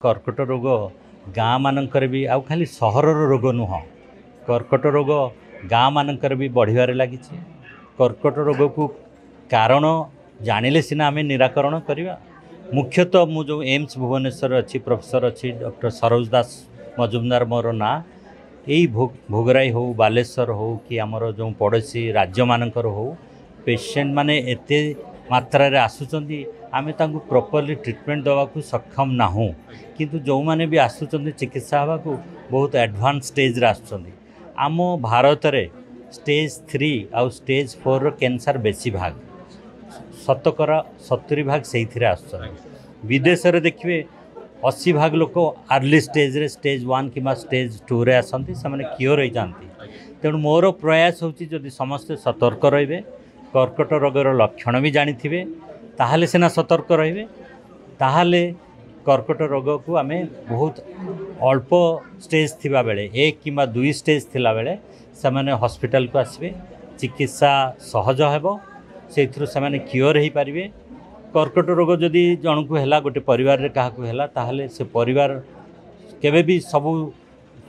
कर्कट रोग गाँ मानकर भी आउ खाली सहर रोग नुह कर्कट रोग गाँ मानकर भी बढ़िबार लगी। कर्कट रोग को कारण जानिले सिना आम निराकरण करवा। मुख्यतः मु जो एम्स भुवनेश्वर अच्छी प्रोफेसर अच्छी डॉक्टर सरोज दास मजुमदार मोर ना यही भोगराई हो बालेश्वर हो कि आमर जो पड़ोशी राज्य मानकर हो पेशेंट माने एते मात्रा रे आसुचंदी आमे तांको प्रॉपर्ली ट्रीटमेंट दवा को सक्षम ना हो किंतु जो माने भी आसुचंदी चिकित्सा हवा को बहुत एडवांस स्टेज रे आसुचंदी। आम भारत रे स्टेज 3 आउ स्टेज 4 रो कैंसर बेसी भाग 70 भाग से विदेश रे देखिए 80 भाग लोक अर्ली स्टेज रे स्टेज 1 कि स्टेज 2 रे आसंती से माने क्योर हो जाती। तेणु मोर प्रयास होची जदि समस्ते सतर्क रहिबे कर्कट रोगर लक्षण भी जानिथिबे ताहाले सिना सतर्क रहिबे ताहाले कर्कट रोग को आमे बहुत अल्प स्टेज थिबा बेले 1 कि 2 स्टेज थिला बेले से माने हॉस्पिटल को आसबे चिकित्सा सहज हेबो से माने क्योर हो पारे। कर्कट रोग जदि जन को है गोटे परिवार रे काहा को हैला ताहाले से परिवार केबे भी सबू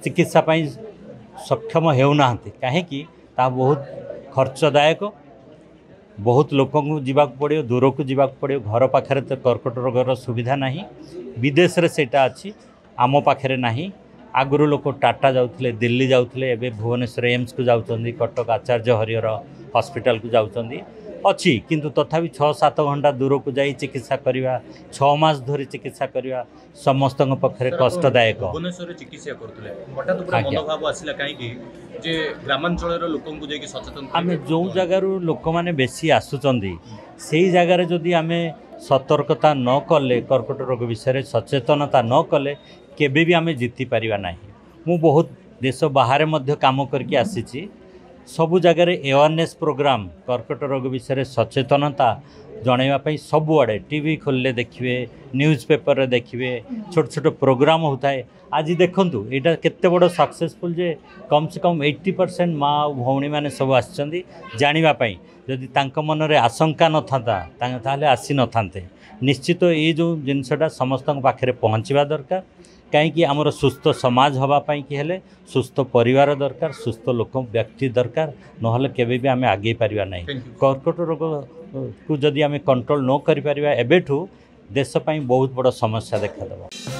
चिकित्सा पाई सक्षम हेउना कहीं बहुत खर्चदायक बहुत लोक को जीवाक पड़ो दूर को जीवाक पड़ो घर पाखे तो कर्कट रोगर सुविधा नहीं विदेश रे सेटा अच्छी आम पाखे नहीं। आगुरी लोक टाटा जाऊले दिल्ली जाऊले एवं भुवनेश्वर एम्स को जाऊँच कटक आचार्य हरिहर हॉस्पिटल को जाऊँच अच्छी किंतु तथापि 6-7 घंटा दूर को जाई चिकित्सा करवा 6 मास धरी चिकित्सा करवा समस्त पक्षरे कष्टदायक। भुवनेश्वर चिकित्सा करथले हठात पूरा मनोभाव आसिला काहे जे ग्रामांचल लोकन को जेकी सचेतन आमे जो जगार लोक माने बेसी आसुचंदी सेही जगार जदि आमे सतर्कता न कले कर्कट रोग विषय सचेतनता न कले केबे भी आमे जीति परिबा नाही। मु बहुत देश बाहर मध्य काम करके आसीची सबु जगार अवेयरनेस प्रोग्राम कर्कट रोग विषय सचेतनता जनवाई सबुआड़े टीवी खोलले देखिए न्यूज पेपर रे देखिए छोट छोट प्रोग्राम होता है। आज देखंतु एटा केते बड़ सक्सेसफुल जे कम से कम 80% माँ भौणी मैंने सब आसचंदी जानिबा पई जदि तांक मन रे आशंका न थांता ताले आसी न थांते। निश्चित ये जो जिनसटा समस्त पाखे पहुँचवा दरकार कहीं आमर सुस्थ समाज हवापाई कि हेले सुस्थ परिवार दरकार सुस्थ लोक व्यक्ति दरकार नहले केबे भी आमे आगे पारिबा नहीं। कर्कट रोग को जदि आमे कंट्रोल न करि परिबा एबेठू देश पाई बहुत बड़ समस्या देखा देबा।